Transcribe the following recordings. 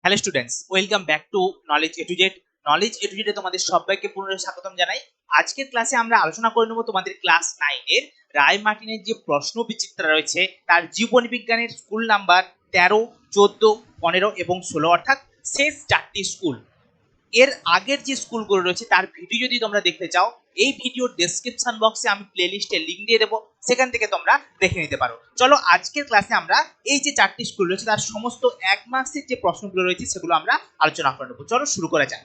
Hello students, welcome back to knowledge A to Z. Knowledge A to জেডে তোমাদের সবাইকে পুনরায় স্বাগতম জানাই। আজকের ক্লাসে আমরা আলোচনা করে নেব তোমাদের ক্লাস 9 এর রায় মার্টিনের যে প্রশ্ন বিচিত্রা রয়েছে তার জীবনী বিজ্ঞানের স্কুল নাম্বার 13, 14, 15 এবং 16, অর্থাৎ শেষ 4টি স্কুল। এর আগের যে স্কুলগুলো রয়েছে তার ভিডিও যদি তোমরা দেখতে চাও, এই ভিডিওর ডেসক্রিপশন বক্সে আমি প্লেলিস্টের লিংক দিয়ে দেবো, সেখান থেকে তোমরা দেখে নিতে পারো। চলো আজকের ক্লাসে আমরা এই যে 4টি স্কুল রয়েছে তার সমস্ত 1 মার্কসের যে প্রশ্নগুলো রয়েছে সেগুলো আমরা আলোচনা করে নেবো। চলো শুরু করা যাক।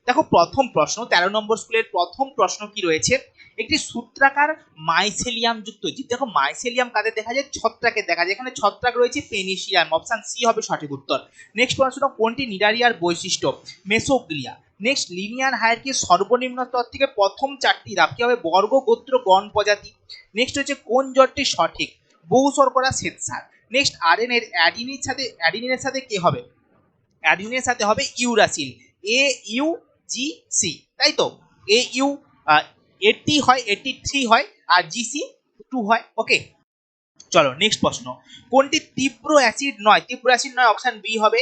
দেখো, প্রথম প্রশ্ন 13 নম্বর স্কুলের প্রথম প্রশ্ন কি রয়েছে, একটি সূত্রাকার মাইসেলিয়াম যুক্ত জীব। দেখো, মাইসেলিয়াম কাদের দেখা যায়? ছত্রাকে দেখা যায়। এখানে ছত্রাক রয়েছে পেনিসিলিয়াম, অপশন সি হবে সঠিক উত্তর। নেক্সট প্রশ্ন, কোনটি নিডারিয়ার বৈশিষ্ট্য? মেসোগ্লিয়া। নেক্সট, লিনিয়ার হায়ারকির সর্বনিম্ন স্তর থেকে প্রথম 4টি ধাপ কি হবে? বর্গ, গোত্র, গণ, প্রজাতি। নেক্সট হচ্ছে কোন জটটি সঠিক? বহু শর্করা শ্বেতসার। নেক্সট, আরএনএর অ্যাডিনিনের সাথে কে হবে? অ্যাডিনিনের সাথে হবে uracil, A U G C, তাই তো? এ ইউ 80 হয়, 83 হয়, আর জিসি 2 হয়। ওকে, চলো নেক্সট প্রশ্ন, কোনটি তীব্র অ্যাসিড নয়? তীব্র অ্যাসিড নয়, অপশন বি হবে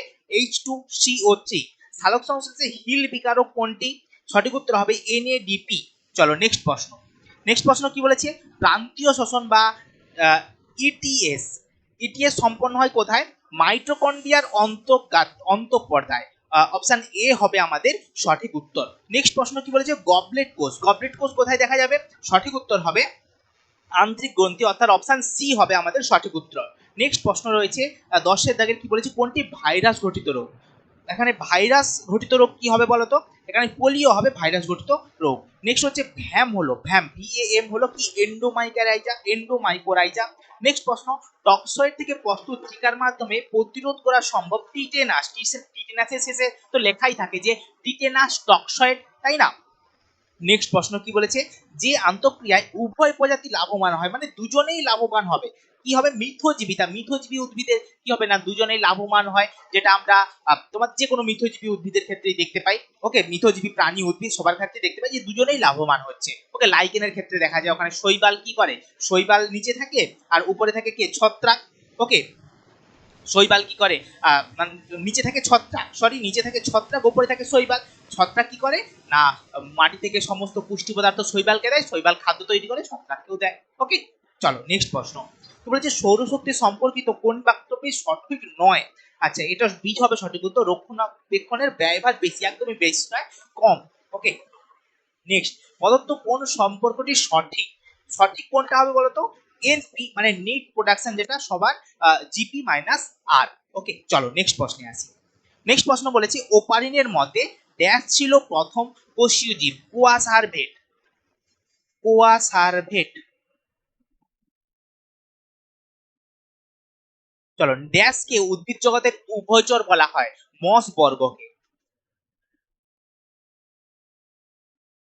H2CO3। সালোক সংশ্লেষে হিল বিকারক কোনটি? সঠিক উত্তর হবে NADP। চলো নেক্সট প্রশ্ন কি বলেছে? প্রান্তীয় শ্বসন বা ইটিএস ইটিএস সম্পন্ন হয় কোথায়? মাইটোকন্ড্রিয়ার অন্তঃপর্দায়। অপশন এ হবে আমাদের সঠিক উত্তর। নেক্সট প্রশ্ন কি বলেছে? গবলেট কোষ কোথায় দেখা যাবে? সঠিক উত্তর হবে আন্ত্রিক গ্রন্থি, অর্থাৎ অপশন সি হবে আমাদের সঠিক উত্তর। নেক্সট প্রশ্ন রয়েছে 10-এর দাগের কি বলেছে? কোনটি ভাইরাস ঘটিত রোগ? এখানে ভাইরাস ঘটিত রোগ কি হবে বলতো? এখানে পোলিও হবে ভাইরাস ঘটিত রোগ। নেক্সট হচ্ছে ভ্যাম VAM হলো কি? এন্ডোমাইকোরাইজা। নেক্সট প্রশ্ন, টক্সয়েড থেকে প্রস্তুত টিকার মাধ্যমে প্রতিরোধ করা সম্ভব টিটেনাসের শেষে তো লেখাই থাকে যে টিটেনাস টক্সয়েড, তাই না? নেক্সট প্রশ্ন কি বলেছে? যে আন্তঃক্রিয়ায় উভয় প্রজাতি লাভবান হয়, মানে দুজনেই লাভবান হবে, কি হবে? মিথজীবী উদ্ভিদের কি হবে না? দুজনেই লাভবান হয়, যেটা আমরা তোমার যে কোনো মিথজীবী উদ্ভিদের ক্ষেত্রেই দেখতে পাই। ওকে, মিথজীবী প্রাণী উদ্ভিদ সবার ক্ষেত্রে দেখতে পাই যে দুজনেই লাভবান হচ্ছে। ওকে, লাইকেনের ক্ষেত্রে দেখা যায় ওখানে শৈবাল কি করে? শৈবাল নিচে থাকে আর উপরে থাকে কে? ছত্রাক। ওকে, শৈবাল কি করে? নিচে থাকে ছত্রাক, উপরে থাকে শৈবাল। ছত্রাক কি করে না? মাটি থেকে সমস্ত পুষ্টি পদার্থ শৈবালকে দেয়, শৈবাল খাদ্য তৈরি করে ছত্রাককেও দেয়। ওকে, চলো নেক্সট প্রশ্ন। তো বলেছে সৌরশক্তি সম্পর্কিত কোন বাক্যটি সঠিক নয়? আচ্ছা, এটা বীজ হবে সঠিক উত্তর। রক্ষণাবেক্ষণের ব্যয়ভার বেশি, একদমই বেশি নয়, কম। ওকে, নেক্সট, বলতো কোন সম্পর্কটি সঠিক? সঠিক কোনটা হবে বলতো? এনপি মানে নেট প্রোডাকশন, যেটা সবার জিপি মাইনাস আর। ওকে, চলো নেক্সট প্রশ্নে আসি। নেক্সট প্রশ্ন বলেছে ওপারিনের মতে ড্যাশ ছিল প্রথম কোষীয় জীব? কোয়াসারভেট। চলো, ড্যাশকে উদ্ভিদ জগতের উভয়চর বলা হয়? মস বর্গকে।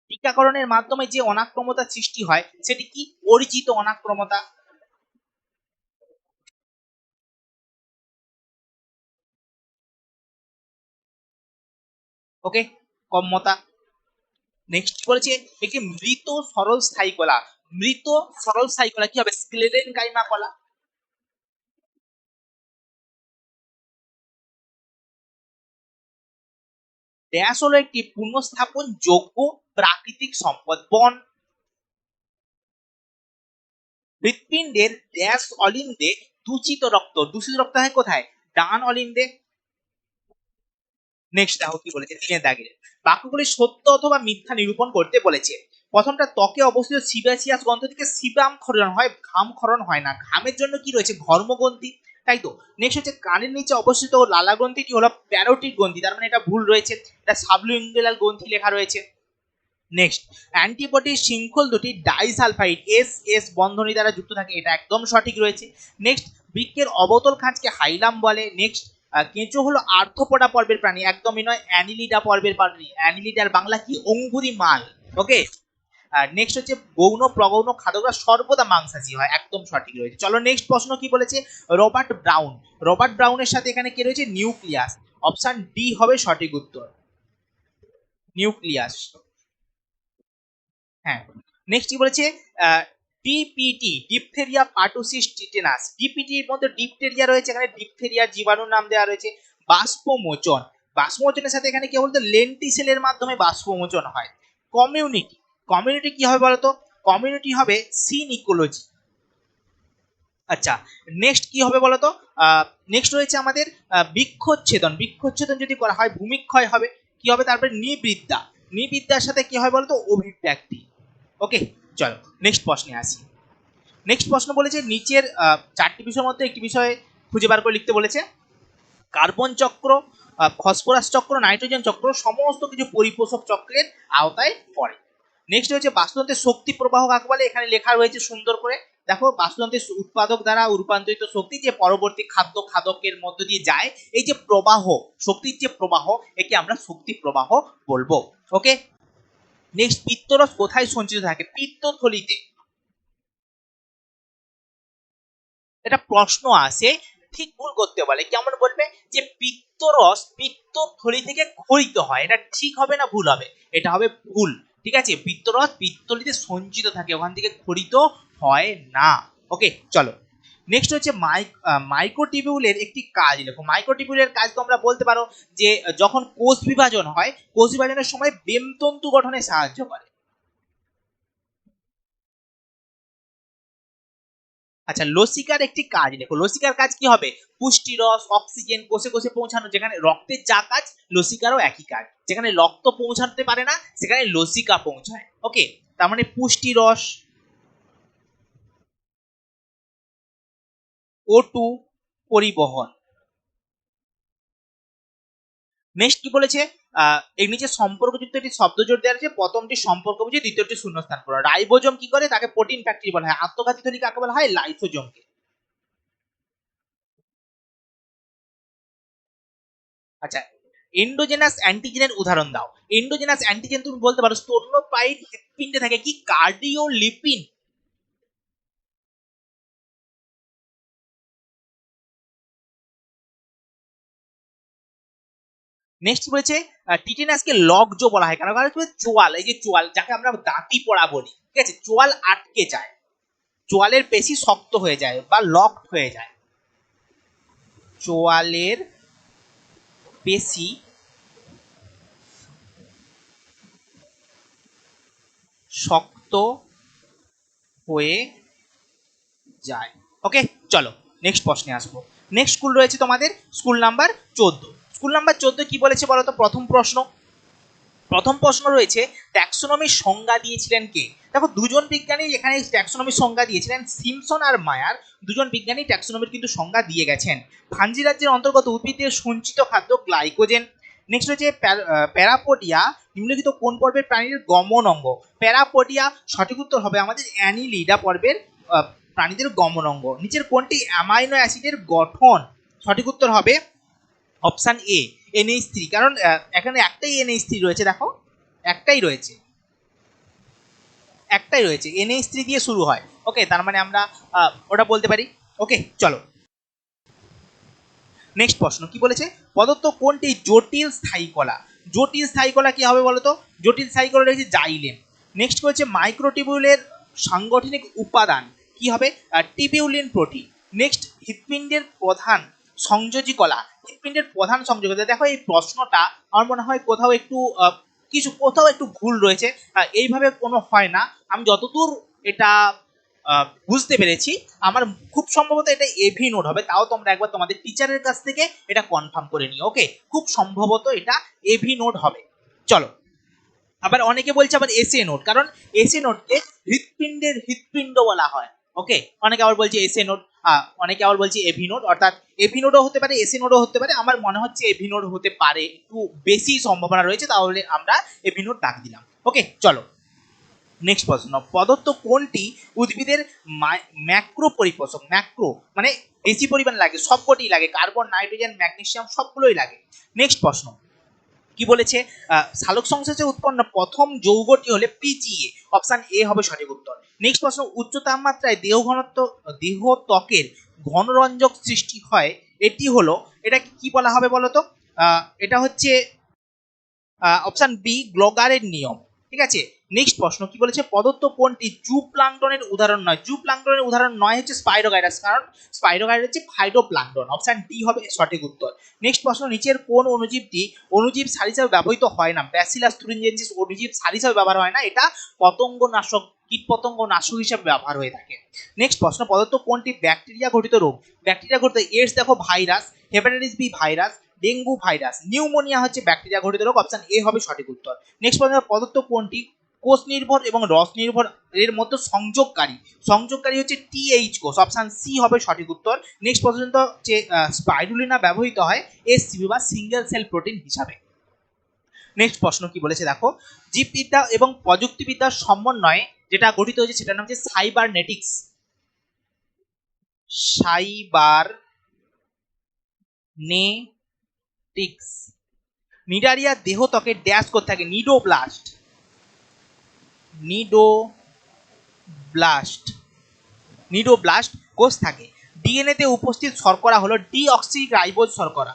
টিকাকরণের মাধ্যমে যে অনাক্রমতা সৃষ্টি হয় সেটি কি? অর্জিত অনাক্রমতা। ওকে, কম্মতা। নেক্সট বলেছে একটি মৃত সরল স্থায়ী কলা কি হবে? স্ক্লেরেনকাইমা কলা। ড্যাশ হলো একটি পুনঃস্থাপন যোগ্য প্রাকৃতিক সম্পদ, বন। হৃৎপিণ্ডের ড্যাশ অলিন্দে দূষিত রক্ত হয় কোথায়? ডান অলিন্দে। নেক্সট দেখো কি বলেছে 3-এর দাগে, বাক্যগুলি সত্য অথবা মিথ্যা নিরূপণ করতে বলেছে। প্রথমটা, ত্বকে অবস্থিত সিবাসিয়াস গ্রন্থ থেকে সিবাম ক্ষরণ হয়, ঘাম ক্ষরণ হয় না। ঘামের জন্য কি রয়েছে? ঘর্মগ্রন্থি, তাই তো? নেক্সট হচ্ছে কানের নিচে অবস্থিত লালা গ্রন্থিটি হলো প্যারোটিড গ্রন্থি, তার মানে এটা ভুল রয়েছে, এটা সাবলিঙ্গুয়াল গ্রন্থি লেখা রয়েছে। নেক্সট, অ্যান্টিবডির শৃঙ্খল দুটি ডাইসালফাইড এস বন্ধনী দ্বারা যুক্ত থাকে, এটা একদম সঠিক রয়েছে। নেক্সট, বৃক্কের অবতল খাঁজকে হাইলাম বলে। নেক্সট, কেঁচো হলো আর্থ্রোপোডা পর্বের প্রাণী, একদমই নয়, অ্যানিলিডা পর্বের প্রাণী। অ্যানিলিডার বাংলা কি? অঙ্গুরি মাল। ওকে, নেক্সট হচ্ছে গৌণ প্রগৌণ খাদ্যরা সর্বদা মাংসাশী হয়, একদম সঠিক রয়েছে। চলো নেক্সট প্রশ্ন কি বলেছে? রবার্ট ব্রাউনের সাথে এখানে কি রয়েছে? নিউক্লিয়াস। অপশন ডি হবে সঠিক উত্তর, নিউক্লিয়াস। হ্যাঁ, নেক্সট কি বলেছে? D P T, diphtheria pertussis tetanus. ডিপিটির মধ্যে ডিপথেরিয়া রয়েছে, এখানে ডিপথেরিয়া জীবাণুর নাম দেওয়া রয়েছে। বাষ্পমোচন, বাষ্পমোচনের সাথে এখানে কি বলতো লেন্টিসেলের মাধ্যমে বাষ্পমোচন হয়। কমিউনিটি, কমিউনিটি কি হবে বলতো, কমিউনিটি হবে সিন ইকোলজি। আচ্ছা, নেক্সট কি হবে বলতো, নেক্সট রয়েছে আমাদের বৃক্ষচ্ছেদন, বৃক্ষচ্ছেদন যদি করা হয় ভূমিক্ষয় হবে, কি হবে তারপরে নিবৃদ্দা, নিবৃদ্দার সাথে কি হয় বলতো অভিব্যক্তি। ওকে, চলো নেক্সট প্রশ্নে আসি। নেক্সট প্রশ্ন বলেছে নিচের চারটি বিষয়ের মধ্যে একটি বিষয় খুঁজে বার করে লিখতে বলেছে। কার্বন চক্র, ফসফরাস চক্র, নাইট্রোজেন চক্র সমস্ত কিছু পরিপোষক চক্রের আওতায় পড়ে। নেক্সট হচ্ছে বাস্তুতন্ত্রের শক্তি প্রবাহ কাকে বলে, এখানে লেখা রয়েছে সুন্দর করে দেখো, বাস্তুতন্ত্রের উৎপাদক দ্বারা রূপান্তরিত শক্তি যে পরবর্তী খাদ্য খাদকের মধ্য দিয়ে যায়, এই যে প্রবাহ, শক্তির যে প্রবাহ, একে আমরা শক্তি প্রবাহ বলবো। ওকে, নেক্সট পিত্তরস কোথায় সঞ্চিত থাকে, পিত্তথলিতে। এটা প্রশ্ন আসে, ঠিক ভুল করতে বলে, কেমন বলবে যে পিত্তরস পিত্তথলি থেকে ক্ষরিত হয়, এটা ঠিক হবে না ভুল হবে, এটা হবে ভুল। ঠিক আছে, পিত্তরস পিত্তথলিতে সঞ্চিত থাকে, ওখান থেকে ক্ষরিত হয় না। ওকে, চলো নেক্সট হচ্ছে মাইক্রোটিবিউলের একটি কাজ লেখো। মাইক্রোটিবিউলের কাজ তোমরা বলতে পারো যে যখন কোষ বিভাজন হয়, কোষ বিভাজনের সময় বেমতন্তু গঠনে সাহায্য করে। আচ্ছা, লসিকার একটি কাজ লেখো। লসিকার কাজ কি হবে, পুষ্টি রস অক্সিজেন কোষে কোষে পৌঁছানো, যেখানে রক্তের যা কাজ লসিকারও একই কাজ, যেখানে রক্ত পৌঁছাতে পারে না সেখানে লসিকা পৌঁছায়। ওকে, তার মানে পুষ্টি রস, O2 পরিবহন। নেক্সট কি বলেছে, এর নিচে সম্পর্কযুক্ত একটি শব্দ জোড় দেওয়া আছে, প্রথমটি সম্পর্ক বুঝে দ্বিতীয়টি শূন্যস্থান করো। রাইবোজোম কি করে, তাকে প্রোটিন ফ্যাক্টরি বলা হয়। আত্মঘাতী থলি কাকে বলা হয়, লাইসোজোমকে। আচ্ছা, এন্ডোজেনাস অ্যান্টিজেনের উদাহরণ দাও। এন্ডোজেনাস অ্যান্টিজেন তুমি বলতে পারো স্তন্যপায়ী হৃৎপিণ্ডে থাকে কি, কার্ডিওলিপিন। নেক্সট বলেছে টিটেনাসকে লগজো বলা হয়, কারণ হচ্ছে চোয়াল, এই যে চোয়াল যাকে আমরা দাঁতি পড়া বলি, ঠিক আছে, চোয়াল আটকে যায়, চোয়ালের পেশি শক্ত হয়ে যায় বা লকড হয়ে যায়, চোয়ালের পেশি শক্ত হয়ে যায়। ওকে, চলো নেক্সট প্রশ্নে আসবো। নেক্সট স্কুল রয়েছে তোমাদের স্কুল নাম্বার 14। স্কুল নাম্বার 14 কি বলেছে বলো তো, প্রথম প্রশ্ন, প্রথম প্রশ্ন রয়েছে ট্যাক্সোনমির সংজ্ঞা দিয়েছিলেন কে। দেখো দুজন বিজ্ঞানী এখানে ট্যাক্সোনমির সংজ্ঞা দিয়েছিলেন, সিমসন আর মায়ার, দুজন বিজ্ঞানী ট্যাক্সোনমির কিন্তু সংজ্ঞা দিয়ে গেছেন। ফাঞ্জি রাজ্যের অন্তর্গত উদ্ভিদের সঞ্চিত খাদ্য গ্লাইকোজেন। নেক্সট হচ্ছে প্যারাপোডিয়া নিম্নলিখিত কোন পর্বের প্রাণীর গমন অঙ্গ। প্যারাপোডিয়া সঠিক উত্তর হবে আমাদের অ্যানিলিডা পর্বের প্রাণীদের গমন অঙ্গ। নিচের কোনটি অ্যামাইনো অ্যাসিডের গঠন, সঠিক উত্তর হবে অপশন এ NH3, কারণ এখানে একটাই NH3 রয়েছে, দেখো একটাই রয়েছে, একটাই রয়েছে, NH3 দিয়ে শুরু হয়। ওকে, তার মানে আমরা ওটা বলতে পারি। ওকে, চলো নেক্সট প্রশ্ন কি বলেছে, প্রদত্ত কোনটি জটিল স্থায়ী কলা। জটিল স্থায়ী কলা কি হবে বলতো, জটিল স্থায়ী কলা রয়েছে জাইলেম। নেক্সট হচ্ছে মাইক্রোটিবিউলের সাংগঠনিক উপাদান কি হবে, টিবিউলিন প্রোটিন। নেক্সট হৃৎপিণ্ডের প্রধান সংযোজী কলা, হৃৎপিণ্ডের প্রধান সংযোজী, দেখো এই প্রশ্নটা আমার মনে হয় কোথাও একটু কোথাও একটু ভুল রয়েছে, এইভাবে কোনো হয় না, আমি যতদূর এটা বুঝতে পেরেছি, আমার খুব সম্ভবত এটা এভি নোট হবে, তাও তোমরা একবার তোমাদের টিচারের কাছ থেকে এটা কনফার্ম করে নিও। ওকে, খুব সম্ভবত এটা এভি নোট হবে। চলো, আবার অনেকে বলছে আবার এসএ নোট, কারণ এসএ নোটকে হৃৎপিণ্ডের হৃৎপিণ্ড বলা হয়। ওকে, অনেকে আবার বলছে এসএ নোট, অনেকে আবার বলছে এভি নোট, অর্থাৎ এভি নোটও হতে পারে এসএ নোটও হতে পারে, আমার মনে হচ্ছে এভি নোট হতে পারে, একটু বেশি সম্ভাবনা রয়েছে, তাহলে আমরা এভি নোট ডাক দিলাম। ওকে, চলো নেক্সট প্রশ্ন, প্রদত্ত কোনটি উদ্ভিদের ম্যাক্রো পরিপোষক, ম্যাক্রো মানে বেশি পরিমাণ লাগে, সবকটি লাগে, কার্বন নাইট্রোজেন ম্যাগনেসিয়াম সবগুলোই লাগে। নেক্সট প্রশ্ন কি বলেছে, সালোক সংশ্লেষে উৎপন্ন প্রথম যৌগটি হলে PGA, অপশন এ হবে সঠিক উত্তর। নেক্সট প্রশ্ন, উচ্চ তাপমাত্রায় দেহ ঘনত্ব, দেহ ত্বকের ঘনরঞ্জক সৃষ্টি হয়, এটি হলো, এটা কি বলা হবে বলতো, এটা হচ্ছে অপশন বি গ্লোগারের নিয়ম। ঠিক আছে। নেক্সট প্রশ্ন কি বলেছে, প্রদত্ত কোনটি জুপ্লাঙ্কটনের উদাহরণ নয়? জুপ্লাঙ্কটনের উদাহরণ নয় হচ্ছে স্পাইরোগাইরাস, কারণ স্পাইরোগাইরাস হচ্ছে ফাইটোপ্লাঙ্কটন, অপশন ডি হবে সঠিক উত্তর। নেক্সট প্রশ্ন, নিচের কোন অণুজীবটি অণুজীব সার হিসাবে ব্যবহৃত হয় না? ব্যাসিলাস থুরিনজেনসিস অণুজীব সার হিসাবে ব্যবহার হয় না, এটা পতঙ্গনাশক, কীটপতঙ্গ নাশক হিসাবে ব্যবহার হয়ে থাকে। নেক্সট প্রশ্ন, প্রদত্ত কোনটি ব্যাকটেরিয়া ঘটিত রোগ? ব্যাকটেরিয়া ঘটিত এইডস দেখো virus, hepatitis B virus, dengue virus, pneumonia হচ্ছে ব্যাকটেরিয়া ঘটিত রোগ, অপশন এ হবে সঠিক উত্তর। নেক্সট প্রশ্ন, প্রদত্ত কোনটি কোষ নির্ভর এবং রস নির্ভর এর মধ্যে সংযোগকারী? সংযোগকারী হচ্ছে টিএইচ কোষ, অপশন সি হবে সঠিক উত্তর। নেক্সট পর্যন্ত যে স্পাইরুলিনা ব্যবহৃত হয় এসসিপি বা সিঙ্গেল সেল প্রোটিন হিসাবে। নেক্সট প্রশ্ন কি বলেছে দেখো, জীববিদ্যা এবং প্রযুক্তিবিদ্যার সমন্বয়ে যেটা গঠিত হয়েছে সেটার নাম হচ্ছে সাইবারনেটিক্স। সাইবারনেটিক্স। নিডারিয়া দেহ ত্বকে ড্যাশ করতে থাকে, নিডোব্লাস্ট, নিডোব্লাস্ট কোষ থাকে। ডিএনএ তে উপস্থিত শর্করা হলো ডিঅক্সিরাইবোজ শর্করা,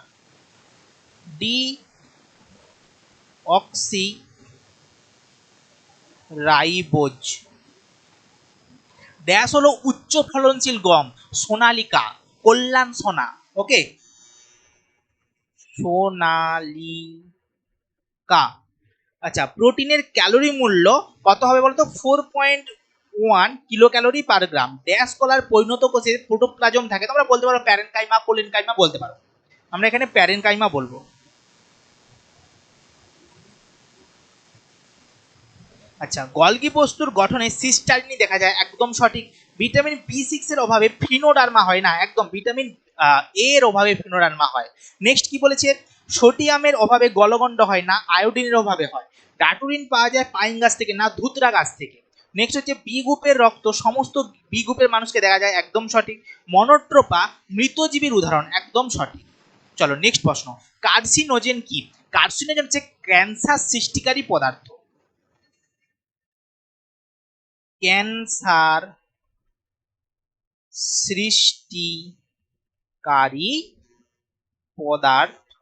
ডিঅক্সিরাইবোজ। ড্যাশ হলো উচ্চ ফলনশীল গম, সোনালিকা, কল্যাণ সোনা, ওকে, সোনালিকা। আচ্ছা, প্রোটিনের ক্যালোরি মূল্য কত হবে বলতো? 4.1 কিলো ক্যালোরি পার গ্রাম। ড্যাশ কলার পরিণত কোষে প্রোটোপ্লাজম থাকে, তোমরা বলতে পারো প্যারেনকাইমা, কোলেনকাইমা বলতে পারো, আমরা এখানে প্যারেনকাইমা বলবো। আচ্ছা, গলগি বস্তুর গঠনে সিস্টাইনি দেখা যায়, একদম সঠিক। ভিটামিন বি6 এর অভাবে ফিনোডার্মা হয় না, একদম ভিটামিন এ এর অভাবে ফিনোডার্মা হয়। নেক্সট কি বলেছে, সোডিয়ামের অভাবে গলগণ্ড হয় না, আয়োডিনের অভাবে হয়। ডাটুরিন পাওয়া যায় পাইন গাছ থেকে না ধুতরা গাছ থেকে। নেক্সট হচ্ছে বি গ্রুপের রক্ত সমস্ত বি গ্রুপের মানুষকে দেখা যায়, একদম সঠিক। মনোট্রোপা মৃতজীবীর উদাহরণ, একদম সঠিক। চলো নেক্সট প্রশ্ন, কার্সিনোজেন কি? কার্সিনোজেন হচ্ছে ক্যান্সার সৃষ্টিকারী পদার্থ, ক্যান্সার সৃষ্টিকারী পদার্থ,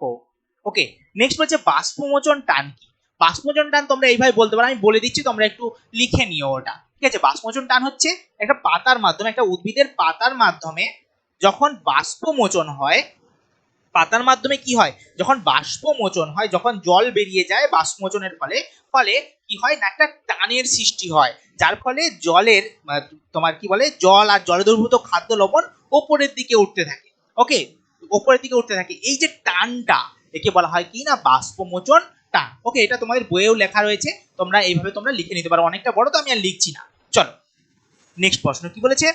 ওকে। নেক্সট হচ্ছে বাষ্পমোচন টান কি? বাষ্পমোচন টান তোমরা এইভাবে বলতে পারো, আমি বলে দিচ্ছি, তোমরা একটু লিখে নিও ওটা, ঠিক আছে। বাষ্পমোচন টান হচ্ছে একটা পাতার মাধ্যমে, একটা উদ্ভিদের পাতার মাধ্যমে যখন বাষ্পমোচন হয়, পাতার মাধ্যমে কি হয়, যখন বাষ্পমোচন হয়, যখন জল বেরিয়ে যায় বাষ্পমোচনের ফলে, ফলে কি হয় না, একটা টানের সৃষ্টি হয়, যার ফলে জলের তোমার কি বলে, জল আর জলে দ্রবীভূত খাদ্য লবণ ওপরের দিকে উঠতে থাকে, ওকে, ওপরের দিকে উঠতে থাকে। এই যে টানটা, একে বলা হয় কি না, বাষ্পমোচন টান, ওকে। এটা তোমাদের বইয়েও লেখা রয়েছে, তোমরা এইভাবে তোমরা লিখে নিতে পারো, অনেকটা বড় তো আমি আর লিখছি না। চলো নেক্সট প্রশ্ন কি বলেছে,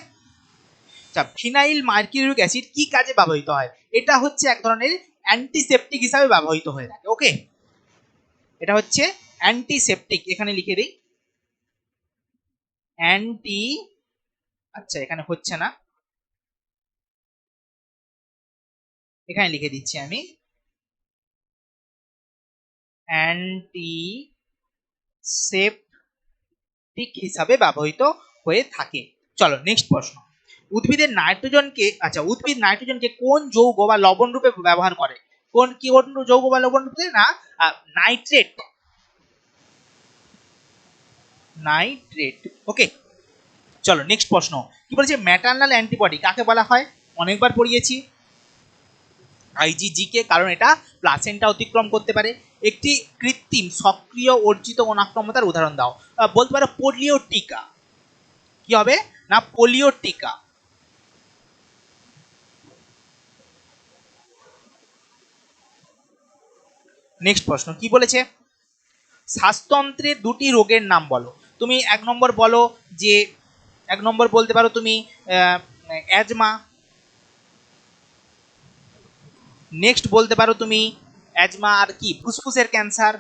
ফিনাইল মার্কিউরিক অ্যাসিড কি কাজে ব্যবহৃত হয়? এটা হচ্ছে এক ধরনের অ্যান্টিসেপটিক হিসাবে ব্যবহৃত হয়ে থাকে, ওকে, এটা হচ্ছে অ্যান্টিসেপটিক, এখানে লিখে দিই অ্যান্টি, আচ্ছা এখানে হচ্ছে না, এখানে লিখে দিচ্ছি আমি, অ্যান্টিসেপটিক হিসাবে ব্যবহৃত হয়ে থাকে। চলো নেক্সট প্রশ্ন, উদ্ভিদের নাইট্রোজেনকে, আচ্ছা উদ্ভিদ নাইট্রোজেনকে কোন যৌগ বা লবণ রূপে ব্যবহার করে? কোন কি যৌগ বা লবণ রূপে না, নাইট্রেট, নাইট্রেট, ওকে। চলো নেক্সট প্রশ্ন কি বলেছে, ম্যাটারনাল অ্যান্টিবডি কাকে বলা হয়? অনেকবার পড়িয়েছি, আইজিজি কে, কারণ এটা প্লাসেন্টা অতিক্রম করতে পারে। একটি কৃত্রিম সক্রিয় অর্জিত অনাক্রমতার উদাহরণ দাও। বলতে পারো পোলিও টিকা, কি হবে না, পোলিও টিকা। নেক্সট প্রশ্ন কি বলেছে, শ্বাসতন্ত্রের দুটি রোগের নাম বলো। তুমি এক নম্বর বলো যে, এক নম্বর বলতে পারো তুমি অ্যাজমা। নেক্সট বলতে পারো তুমি অ্যাজমা আর কি, ফুসফুসের ক্যান্সার।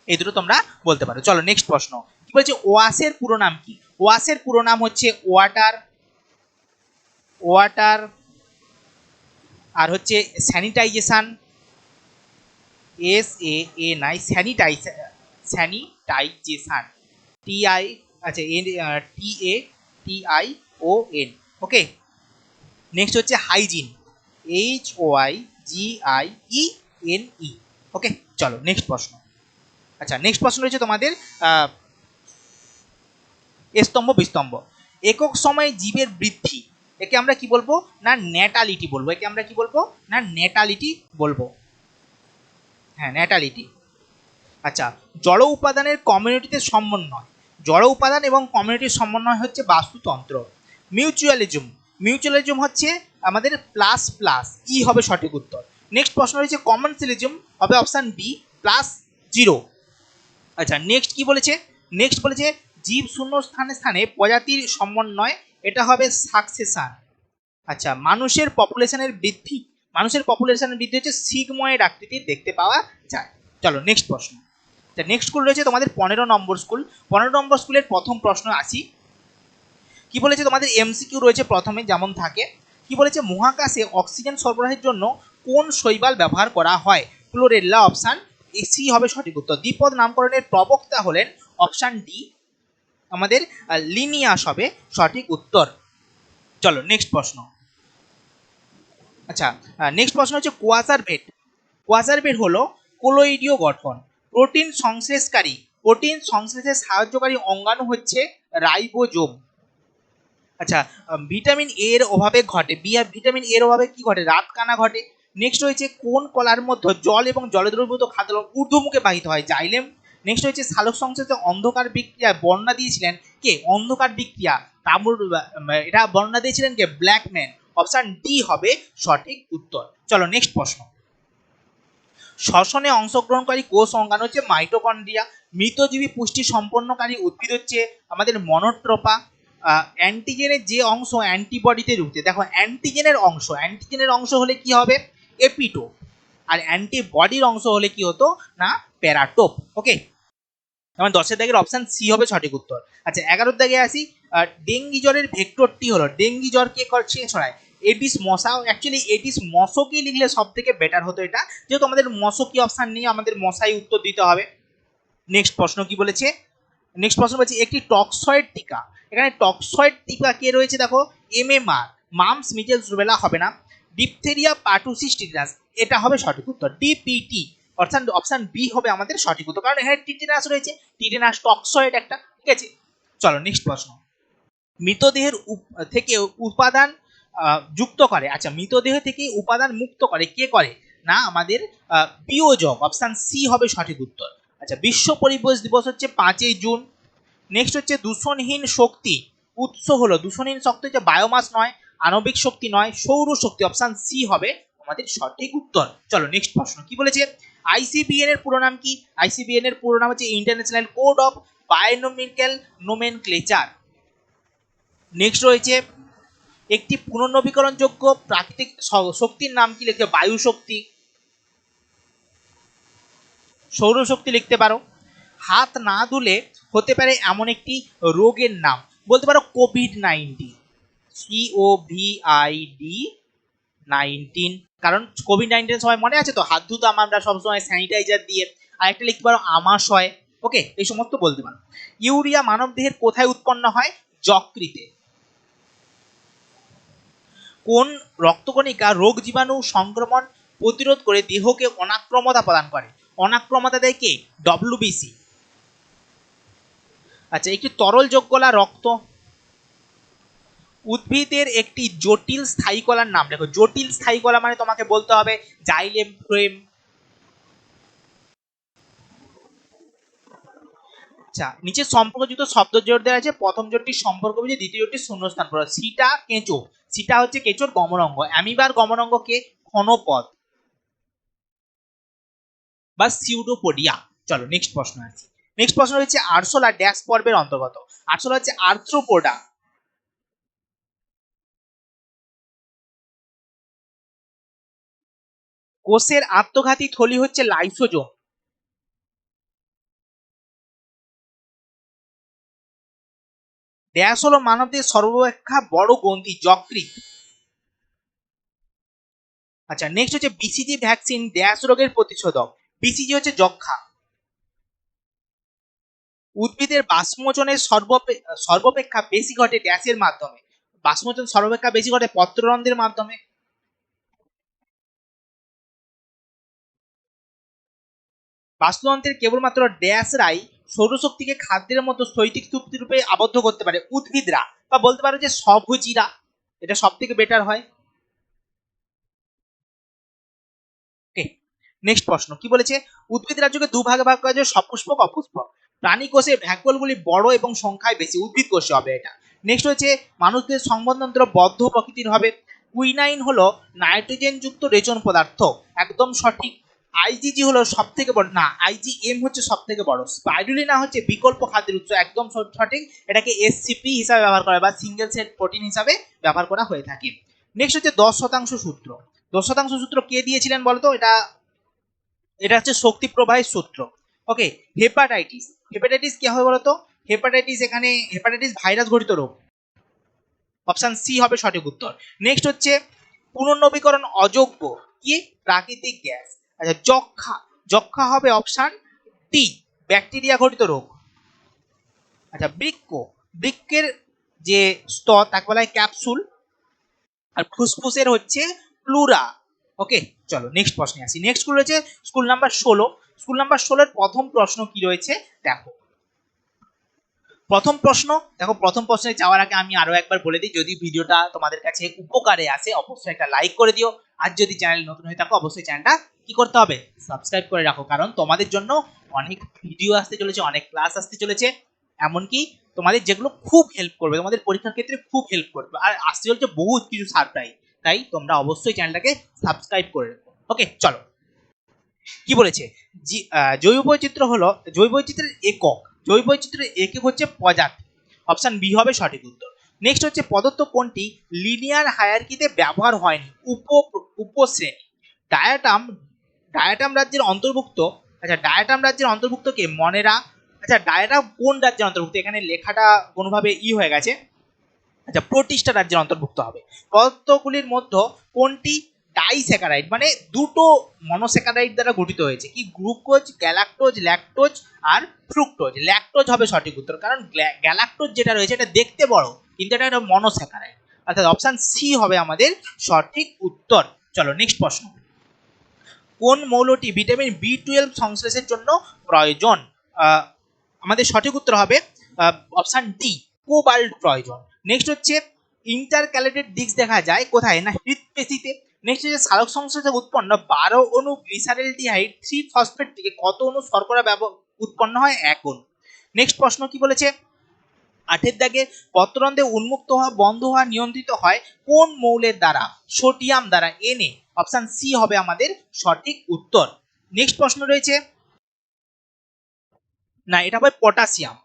এই দুটো তোমরা বলতে পারো। চলো নেক্সট প্রশ্ন কি বলছে, ওয়াসের পুরো নাম কি? ওয়াসের পুরো নাম হচ্ছে ওয়াটার, ওয়াটার, আর হচ্ছে স্যানিটাইজেশন, SANI, স্যানিটাইজেশন, TI, আচ্ছা TATION, ওকে। নেক্সট হচ্ছে হাইজিন, HYGIENE। ওকে, চলো নেক্সট প্রশ্ন। আচ্ছা, নেক্সট প্রশ্ন রয়েছে তোমাদের স্তম্ভ বিস্তম্ভ। একক সময়ে জীবের বৃদ্ধি, একে আমরা কি বলবো না ন্যাটালিটি বলবো। একে আমরা কি বলবো না ন্যাটালিটি বলবো। হ্যাঁ, ন্যাটালিটি। আচ্ছা, জড় উপাদানের কমিউনিটিতে সমন্বয়, জড় উপাদান এবং কমিউনিটির সমন্বয় হচ্ছে বাস্তুতন্ত্র। মিউচুয়ালিজম, মিউচুয়ালিজম হচ্ছে আমাদের প্লাস প্লাস, ই হবে সঠিক উত্তর। নেক্সট প্রশ্ন রয়েছে কমনসিলিজম, হবে অপশন বি +0। আচ্ছা, নেক্সট কি বলেছে, নেক্সট বলেছে জীব শূন্য স্থানে স্থানে প্রজাতির সমন্বয়, এটা হবে সাকসেশন। আচ্ছা, মানুষের পপুলেশনের বৃদ্ধি, মানুষের পপুলেশনের বৃদ্ধি হচ্ছে সিগময়েড আকৃতির দেখতে পাওয়া যায়। চলো নেক্সট প্রশ্ন। নেক্সট স্কুল রয়েছে তোমাদের 15 নম্বর স্কুল। 15 নম্বর স্কুলের প্রথম প্রশ্ন আসি। কি বলেছে তোমাদের এমসিকিউ রয়েছে প্রথমে যেমন থাকে। কি বলেছে মহাকাশে অক্সিজেন সরবরাহের জন্য কোন শৈবাল ব্যবহার করা হয়? ক্লোরেল্লা, অপশন সি হবে সঠিক উত্তর। দ্বিপদ নামকরণের প্রবক্তা হলেন অপশন ডি আমাদের লিনিয়াস হবে সঠিক উত্তর। চলো নেক্সট প্রশ্ন। আচ্ছা, নেক্সট প্রশ্ন হচ্ছে কোয়াসার ভেট। কোয়াসার ভেট হলো কোলোইডীয় গঠন। প্রোটিন সংশ্লেষকারী, প্রোটিন সংশ্লেষে সাহায্যকারী অঙ্গাণু হচ্ছে রাইবোজোম। আচ্ছা, ভিটামিন এ এর অভাবে ঘটে, ভিটামিন এ এর অভাবে কি ঘটে? রাতকানা ঘটে। নেক্সট হয়েছে কোন কলার মধ্যে জল এবং জলদ্রবীভূত খাদ্য ঊর্ধ্বমুখে বাহিত হয়? জাইলেম। নেক্সট হচ্ছে সালোক সংশ্লেষে অন্ধকার বিক্রিয়া বর্ণনা দিয়েছিলেন কে? অন্ধকার বিক্রিয়া তামুর, এটা বর্ণনা দিয়েছিলেন কে? ব্ল্যাকম্যান। অপশন ডি হবে সঠিক উত্তর। চলো নেক্সট প্রশ্ন। শ্বসনে অংশগ্রহণকারী কোষ অঙ্গাণু হচ্ছে মাইটোকন্ড্রিয়া। মৃতজীবী পুষ্টি সম্পন্নকারী উদ্ভিদ হচ্ছে আমাদের মনোট্রোপা। অ্যান্টিজেনের যে অংশ অ্যান্টিবডিতে রূপে, দেখো অ্যান্টিজেনের অংশ, অ্যান্টিজেনের অংশ হলে কি হবে? এপিটোপ। আর অ্যান্টিবডির অংশ হলে কি হতো না প্যারাটোপ। ওকে, যেমন 10 দাগের অপশন সি হবে সঠিক উত্তর। আচ্ছা, 11 দাগে আসি। ডেঙ্গি জ্বরের ভেক্টরটি হলো, ডেঙ্গি জ্বর কে করছে ছড়ায়? এডিস মশা। অ্যাকচুয়ালি এডিস মশকি লিখলে সব থেকে বেটার হতো এটা, যেহেতু আমাদের মশকি অপশন নেই, আমাদের মশাই উত্তর দিতে হবে। নেক্সট প্রশ্ন কি বলেছে? নেক্সট প্রশ্ন বলছে একটি টক্সয়েড টিকা। এখানে টক্সয়েড টিকা কে রয়েছে দেখো? এমএমআর। মামস, মিজেলস, রুবেলা হবে না। ডিপথেরিয়া, পার্টুসিস, টিটানাস, এটা হবে সঠিক উত্তর। ডিপিটি অর্থাৎ অপশন বি হবে আমাদের সঠিক উত্তর, কারণ এখানে টিটেনাস রয়েছে, টিটেনাস টক্সয়েড একটা। ঠিক আছে, চলো নেক্সট প্রশ্ন। মৃতদেহের থেকে উপাদান যুক্ত করে, আচ্ছা মৃতদেহ থেকে উপাদান মুক্ত করে কে করে? না আমাদের বিয়োজক। অপশন সি হবে সঠিক উত্তর। আচ্ছা, বিশ্ব পরিবেশ দিবস হচ্ছে 5ই জুন। নেক্সট হচ্ছে দূষণহীন শক্তি উৎস হলো, দূষণহীন শক্তি হচ্ছে বায়োমাস নয়, আণবিক শক্তি নয়, সৌরশক্তি। অপশন সি হবে আমাদের সঠিক উত্তর। চলো নেক্সট প্রশ্ন। কি বলেছে? আইসিবিএন এর পুরো নাম কি? আইসিবিএন এর পুরো নাম হচ্ছে international code of binomial nomenclature. Next রয়েছে একটি পুনর্নবীকরণযোগ্য প্রাকৃতিক শক্তির নাম কি? লিখতে বায়ু শক্তি, সৌরশক্তি লিখতে পারো। হাত না ধুলে হতে পারে এমন একটি রোগের নাম, বলতে পারো কোভিড-19। COVID-19, কারণ কোভিড-19 সময় মনে আছে তো হাত ধুতাম আমরা সবসময় স্যানিটাইজার দিয়ে। আর একটা লিখতে পারো আমাশয়। ওকে, এই সমস্ত বলতে পারো। ইউরিয়া মানব দেহের কোথায় উৎপন্ন হয়? যকৃতে। কোন রক্তকণিকা রোগ জীবাণু সংক্রমণ প্রতিরোধ করে দেহকে অনাক্রমতা প্রদান করে? অনাক্রমতা দেয় কে? ডব্লিউবিসি। আচ্ছা, একটি তরল যোগ্যলা রক্ত। উদ্ভিদের একটি জটিল স্থায়ী কলার নাম লেখো। জটিল স্থায়ী কলা মানে তোমাকে বলতে হবে জাইলেম, ফ্লোয়েম। আচ্ছা, নিচে সম্পর্কযুক্ত শব্দ জোর দেওয়া আছে। প্রথম জোরটির সম্পর্ক বুঝে, দ্বিতীয় জোরটি শূন্যস্থান পড়া। সিটা কেঁচো, সিটা হচ্ছে কেঁচোর গমনাঙ্গ। অ্যামিবার গমনাঙ্গ কে? ক্ষণপদ বা সিউডোপোডিয়া। চলো নেক্সট প্রশ্ন আছে। নেক্সট প্রশ্ন হচ্ছে আরশোলা ড্যাশ পর্বের অন্তর্গত। আরশোলা হচ্ছে আর্থ্রোপোডা। কোষের আত্মঘাতী থলি হচ্ছে লাইসোজোম। ড্যাশ হলো মানবদের সর্বাপেক্ষা বড় গ্রন্থি? যকৃৎ। আচ্ছা, নেক্সট হচ্ছে বিসিজি ভ্যাকসিন ড্যাশ রোগের প্রতিষেধক। বিসিজি হচ্ছে যক্ষা। উদ্ভিদের বাষ্পমোচনের সর্বাপেক্ষা বেশি ঘটে ড্যাশের মাধ্যমে? বাষ্পমোচন সর্বাপেক্ষা বেশি ঘটে পত্ররন্ধ্রের মাধ্যমে। বাস্তুতন্ত্রের কেবলমাত্র ড্যাশরাই সৌরশক্তিকে খাদ্যের মতো স্থৈতিক চুক্তিরূপে আবদ্ধ করতে পারে, উদ্ভিদরা, বা বলতে পারো যে স্বভোজীরা, এটা সব থেকে বেটার হয়। ওকে, নেক্সট প্রশ্ন কি বলেছে, উদ্ভিদ রাজ্যকে দুভাগে ভাগ করা যায়, সপুষ্পক অপুষ্পক। প্রাণী কোষে ভ্যাকুয়ালগুলি বড় এবং সংখ্যায় বেশি, উদ্ভিদ কোষে হবে এটা। নেক্সট হচ্ছে মানুষদের সংবহনতন্ত্র বদ্ধ প্রকৃতির হবে। কুইনাইন হলো নাইট্রোজেন যুক্ত রেচন পদার্থ, একদম সঠিক। আইজিজি হলো সব থেকে বড়, না আইজিএম হচ্ছে সব থেকে বড়। স্পাইরুলিনা হচ্ছে বিকল্প খাদ্যের উৎস, একদম সঠিক। এটাকে এসসিপি হিসাবে ব্যবহার করা বা সিঙ্গেল সেট প্রোটিন হিসাবে ব্যবহার করা হয়ে থাকে। নেক্সট হচ্ছে 10% সূত্র। 10% সূত্র কে দিয়েছিলেন বলতো? এটা হচ্ছে শক্তি প্রবাহের সূত্র। ওকে, হেপাটাইটিস, হেপাটাইটিস কি হবে বলতো? হেপাটাইটিস, এখানে হেপাটাইটিস ভাইরাস ঘটিত রোগ, অপশন সি হবে সঠিক উত্তর। নেক্সট হচ্ছে পুনর্নবীকরণ অযোগ্য কি প্রাকৃতিক গ্যাস। আচ্ছা, যক্ষা, যক্ষা হবে অপশন টি, ব্যাকটেরিয়া ঘটিত রোগ। আচ্ছা, বৃক্ক, বৃক্কের যে স্তর তাকে বলা হয় ক্যাপসুল, আর ফুসফুসের হচ্ছে প্লুরা। ওকে, চলো নেক্সট প্রশ্নে আসি। নেক্সট স্কুল রয়েছে স্কুল নাম্বার 16। স্কুল নাম্বার 16 প্রথম প্রশ্ন কি রয়েছে দেখো। প্রথম প্রশ্ন দেখো, প্রথম প্রশ্নে যাওয়ার আগে আমি আরো একবার বলে দিই, যদি ভিডিওটা তোমাদের কাছে উপকারে আসে অবশ্যই একটা লাইক করে দিও, আর যদি চ্যানেল নতুন হয়ে থাকো অবশ্যই চ্যানেলটা কি করতে হবে, সাবস্ক্রাইব করে রাখো, কারণ তোমাদের জন্য অনেক ভিডিও আসতে চলেছে, অনেক ক্লাস আসতে চলেছে, এমনকি তোমাদের যেগুলো খুব হেল্প করবে, তোমাদের পরীক্ষার ক্ষেত্রে খুব হেল্প করবে, আর আসতে চলছে বহুত কিছু সারপ্রাইজ। তাই তোমরা অবশ্যই চ্যানেলটাকে সাবস্ক্রাইব করে রাখো। ওকে, চলো কি বলেছে, জৈব বৈচিত্র্য হলো, জৈব বৈচিত্র্যের একক, জৈব বৈচিত্র্যের একক হচ্ছে প্রজাতি, অপশন বি হবে সঠিক উত্তর। নেক্সট হচ্ছে পদার্থ কোনটি লিনিয়ার হায়ারকিতে ব্যবহার হয়নি, উপশ্রেণী। ডায়াটাম, ডায়াটাম রাজ্যের অন্তর্ভুক্ত। আচ্ছা, ডায়াটাম রাজ্যের অন্তর্ভুক্ত কে, মনেরা। আচ্ছা, ডায়াটাম কোন রাজ্যের অন্তর্ভুক্ত, এখানে লেখাটা কোনোভাবে হয়ে গেছে। আচ্ছা, প্রোটিস্টা রাজ্যের অন্তর্ভুক্ত হবে। পদার্থগুলির মধ্যে কোনটি ডাইস্যাকারাইড, মানে দুটো মনোস্যাকারাইড দ্বারা গঠিত হয়েছে, কি গ্লুকোজ, গ্যালাক্টোজ, ল্যাকটোজ আর ফ্রুক্টোজ। ল্যাকটোজ হবে সঠিক উত্তর, কারণ গ্যালাক্টোজ যেটা রয়েছে এটা দেখতে বড়, কিন্তু এটা একটা মনোস্যাকারাইড, অর্থাৎ অপশন সি হবে আমাদের সঠিক উত্তর। চলো নেক্সট প্রশ্ন, কোন মৌলটি ভিটামিন বি12 সংশ্লেষের জন্য প্রয়োজন? আমাদের সঠিক উত্তর হবে অপশন ডি, কোবাল্ট প্রয়োজন। নেক্সট হচ্ছে ইন্টারক্যালেটেড ডিস্ক দেখা যায় কোথায়, না হৃৎপেশিতে। নেক্সট হচ্ছে সালোক সংশ্লেষে উৎপন্ন 12 অণু গ্লিসারেলডিহাইড 3 ফসফেট থেকে কত অণু শর্করা উৎপন্ন হয়, 1 অণু। নেক্সট প্রশ্ন কি বলেছে, 8 দাগে পত্ররন্ধ্রে উন্মুক্ত হওয়া বন্ধ হওয়া নিয়ন্ত্রিত হয় কোন মৌলের দ্বারা, সোডিয়াম দ্বারা, Na, অপশন সি হবে আমাদের সঠিক উত্তর। নেক্সট প্রশ্ন রয়েছে, না এটা হবে পটাশিয়াম,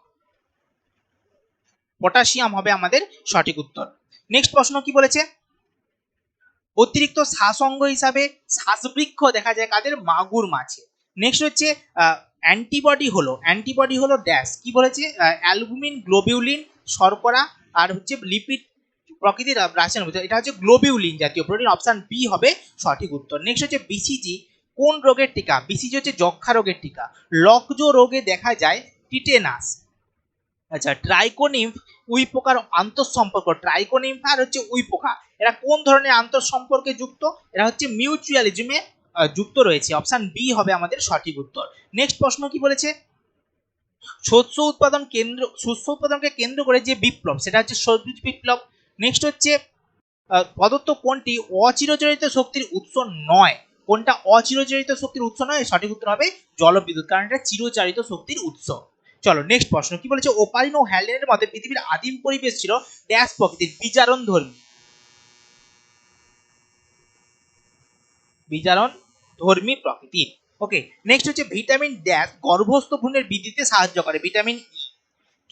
পটাশিয়াম হবে আমাদের সঠিক উত্তর। নেক্সট প্রশ্ন কি বলেছে, অতিরিক্ত শ্বাসঙ্গ হিসাবে শ্বাসবৃক্ষ দেখা যায় কাদের, মাগুর মাছে। নেক্সট হচ্ছে অ্যান্টিবডি হলো ড্যাশ, কি বলেছে, অ্যালবুমিন, গ্লোবিউলিন, শর্করা আর হচ্ছে লিপিড প্রকৃতির রাসায়নিক, এটা হচ্ছে গ্লোবিউলিন জাতীয় প্রোটিন, অপশন বি হবে সঠিক উত্তর। নেক্সট হচ্ছে বিসিজি কোন রোগের টিকা, বিসিজি হচ্ছে যক্ষা রোগের টিকা। লকজো রোগে দেখা যায় টিটেনাস। আচ্ছা, ট্রাইকোনিম্ফ উই পোকার আন্তঃসম্পর্ক, ট্রাইকোনিম্ফ আর হচ্ছে উই পোকা, এরা কোন ধরনের আন্তঃসম্পর্কে যুক্ত, এরা হচ্ছে মিউচুয়ালিজমে যুক্ত রয়েছে, অপশন বি হবে আমাদের সঠিক উত্তর। নেক্সট প্রশ্ন কি বলেছে, শস্য উৎপাদনকে কেন্দ্র করে যে বিপ্লব সেটা হচ্ছে সবুজ বিপ্লব। নেক্সট হচ্ছে পদার্থ কোনটি অচিরচারিত শক্তির উৎস নয়, কোনটা অচিরচারিত শক্তির উৎস নয়, সঠিক উত্তর হবে জলবিদ্যুৎ, কারণ এটা চিরচারিত শক্তির উৎস। চলো নেক্সট প্রশ্ন কি বলেছে, ওপারিন ও হ্যালেনের মতে পৃথিবীর আদিম পরিবেশ ছিল ড্যাশ প্রকৃতির, বিজারণ ধর্মী, বিজারণ ধর্মী প্রকৃতির। ওকে, নেক্সট হচ্ছে ভিটামিন ড্যাশ গর্ভস্থ ভ্রূণের বৃদ্ধিতে সাহায্য করে, ভিটামিন ই।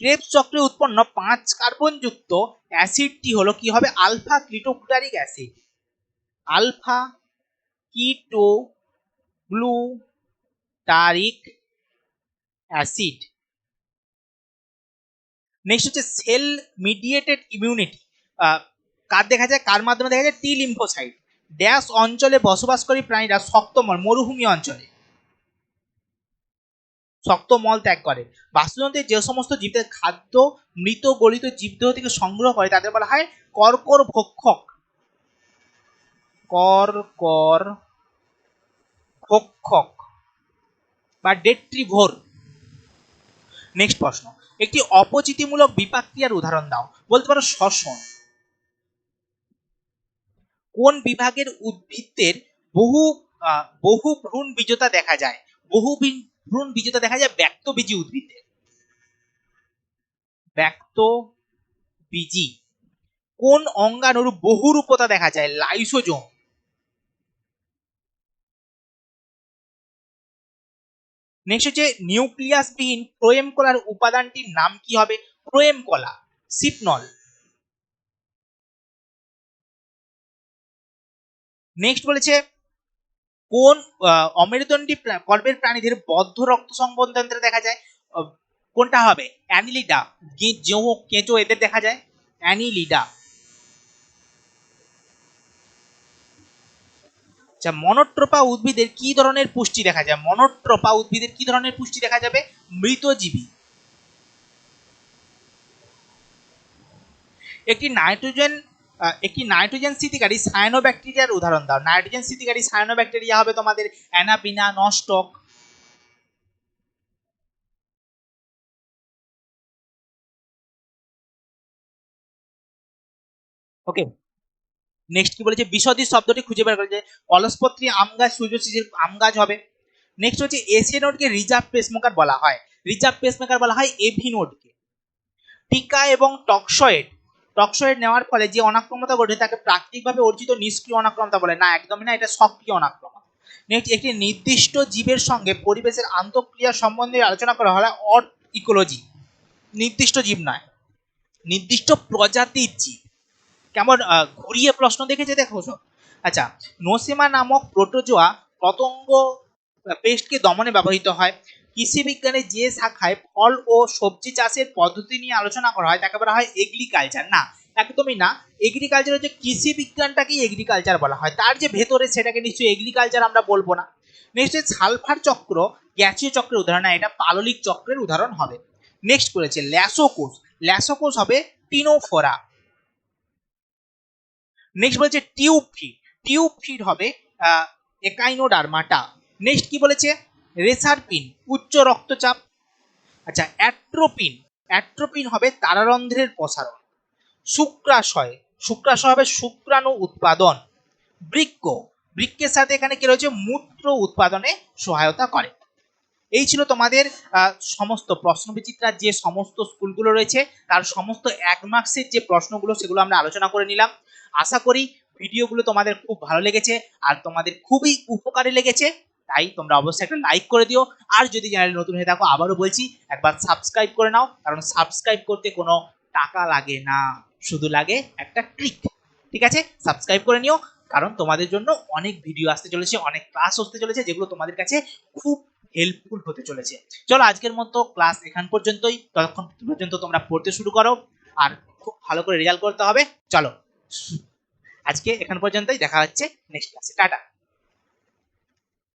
ক্রেবস চক্রে উৎপন্ন 5 কার্বন যুক্ত অ্যাসিডটি হলো কি হবে, alpha ketoglutaric acid, alpha ketoglutaric acid. Next হচ্ছে সেল মিডিয়েটেড ইমিউনিটি, কার দেখা যায়, কার মাধ্যমে দেখা যায়, টি লিম্ফোসাইট। ড্যাশ অঞ্চলে বসবাসকারী প্রাণীরা শক্ত মরুভূমি অঞ্চলে শক্ত মল ত্যাগ করে। বাস্তুতন্ত্রে যে সমস্ত জীবের খাদ্য মৃত গলিত জীবদেহ থেকে সংগ্রহ করে তাদের বলা হয় কর্কর ভক্ষক, কর্কর ভক্ষক। বা ডেট্রিভোর। নেক্সট প্রশ্ন, একটি অপচিতিমূলক বিপাক ক্রিয়ার উদাহরণ দাও। বলতে পারো শ্বসন। কোন বিভাগের উদ্ভিদের বহু বহু ভ্রূণ বীজতা দেখা যায়? বহু ভ্রূণ বীজতা দেখা যায় ব্যক্তবীজী উদ্ভিদে। ব্যক্তবীজী। কোন অঙ্গাণুর বহুরূপতা দেখা যায়? লাইসোজোম। নেক্সট হচ্ছে নিউক্লিয়াসবিহীন ফ্লোয়েম কলার উপাদানটির নাম কি হবে? ফ্লোয়েম কলা, সিপনল। নেক্সট বলেছে কোন অমেরুদণ্ডী পর্বের প্রাণীদের বদ্ধ রক্ত সংবহনতন্ত্রে দেখা যায়? কোনটা হবে? অ্যানিলিডা, কেঁচো এদের দেখা যায় অ্যানিলিডা। আচ্ছা, মনোট্রোপা উদ্ভিদের কি ধরনের পুষ্টি দেখা যায়? মনোট্রোপা উদ্ভিদের কি ধরনের পুষ্টি দেখা যাবে? মৃতজীবী। একটি নাইট্রোজেন স্থিতিকারী সায়ানোব্যাকটেরিয়ার উদাহরণ দাও। নাইট্রোজেন স্থিতিকারী সায়ানোব্যাকটেরিয়া হবে তোমাদের অ্যানাপিনা, নস্টক। ওকে, নেক্সট কি বলেছে? বিশদী শব্দটি খুঁজে বের করেছে। অলসপত্রী আম গাছ, সূর্যশীষের আম গাছ হবে। নেক্সট হচ্ছে এসি নোডকে রিজার্ভ পেসমেকার বলা হয়। রিজার্ভ পেসমেকার বলা হয় এভি নোডকে। টিকা এবং টক্সয়েড নেওয়ার ফলে যে অনাক্রমতা ঘটে তাকে প্রাকৃতিকভাবে অর্জিত নিষ্ক্রিয় অনাক্রমতা বলে। না, একদমই না, এটা সক্রিয় অনাক্রমতা। নেক্সট, একটি নির্দিষ্ট জীবের সঙ্গে পরিবেশের আন্তঃক্রিয়া সম্বন্ধে আলোচনা করা হয় অড ইকোলজি। নির্দিষ্ট জীব নয়, নির্দিষ্ট প্রজাতির জীব। কেমন ঘুরিয়ে প্রশ্ন দেখেছে দেখো সব। আচ্ছা, নোসেমা নামক প্রোটোজোয়া পতঙ্গ পেস্টকে দমনে ব্যবহৃত হয়। কৃষি বিজ্ঞানে যে শাখায় ফল ও সবজি চাষের পদ্ধতি নিয়ে আলোচনা করা হয় তাকে বলা হয় এগ্রিকালচার। না, একদমই না, এগ্রিকালচার হচ্ছে কৃষি বিজ্ঞানটাকেই এগ্রিকালচার বলা হয়, তার যে ভেতরে সেটাকে নিশ্চয়ই এগ্রিকালচার আমরা বলবো না। নেক্সট, সালফার চক্র গ্যাসীয় চক্রের উদাহরণ, না, এটা পাললিক চক্রের উদাহরণ হবে। নেক্সট করেছে ল্যাসোকোষ। ল্যাসোকোষ হবে টিনোফোরা। নেক্সট বলেছে টিউব ফিড। টিউব ফিড হবে একাইনোডার্মাটা। নেক্সট কি বলেছে? রেসারপিন, উচ্চ রক্তচাপ। আচ্ছা, অ্যাট্রোপিন। অ্যাট্রোপিন হবে তারারন্ধ্রের প্রসারণ। শুক্রাশয়। শুক্রাশয় হবে শুক্রাণু উৎপাদন। বৃক্ক। বৃক্কের সাথে এখানে কি রয়েছে? মূত্র উৎপাদনে সহায়তা করে। এই ছিল তোমাদের সমস্ত প্রশ্নবিচিত্রার যে সমস্ত স্কুলগুলো রয়েছে তার সমস্ত 1 মার্কসের যে প্রশ্নগুলো সেগুলো আমরা আলোচনা করে নিলাম। আশা করি ভিডিওগুলো তোমাদের খুব ভালো লেগেছে আর তোমাদের খুবই উপকারী লেগেছে। তাই তোমরা অবশ্যই একটা লাইক করে দিও। আর যদি চ্যানেলে নতুন হয়ে থাকো আবারও বলছি একবার সাবস্ক্রাইব করে নাও, কারণ সাবস্ক্রাইব করতে কোনো টাকা লাগে না, শুধু লাগে একটা ক্লিক। ঠিক আছে, সাবস্ক্রাইব করে নিও, কারণ তোমাদের জন্য অনেক ভিডিও আসতে চলেছে, অনেক ক্লাস আসতে চলেছে যেগুলো তোমাদের কাছে খুব হেল্পফুল হতে চলেছে। চলো আজকের মতো ক্লাস এখান পর্যন্তই। ততক্ষণ পর্যন্ত তোমরা পড়তে শুরু করো আর খুব ভালো করে রেজাল্ট করতে হবে। চলো আজকে এখান পর্যন্তই, দেখা হচ্ছে নেক্সট ক্লাসে। টাটা।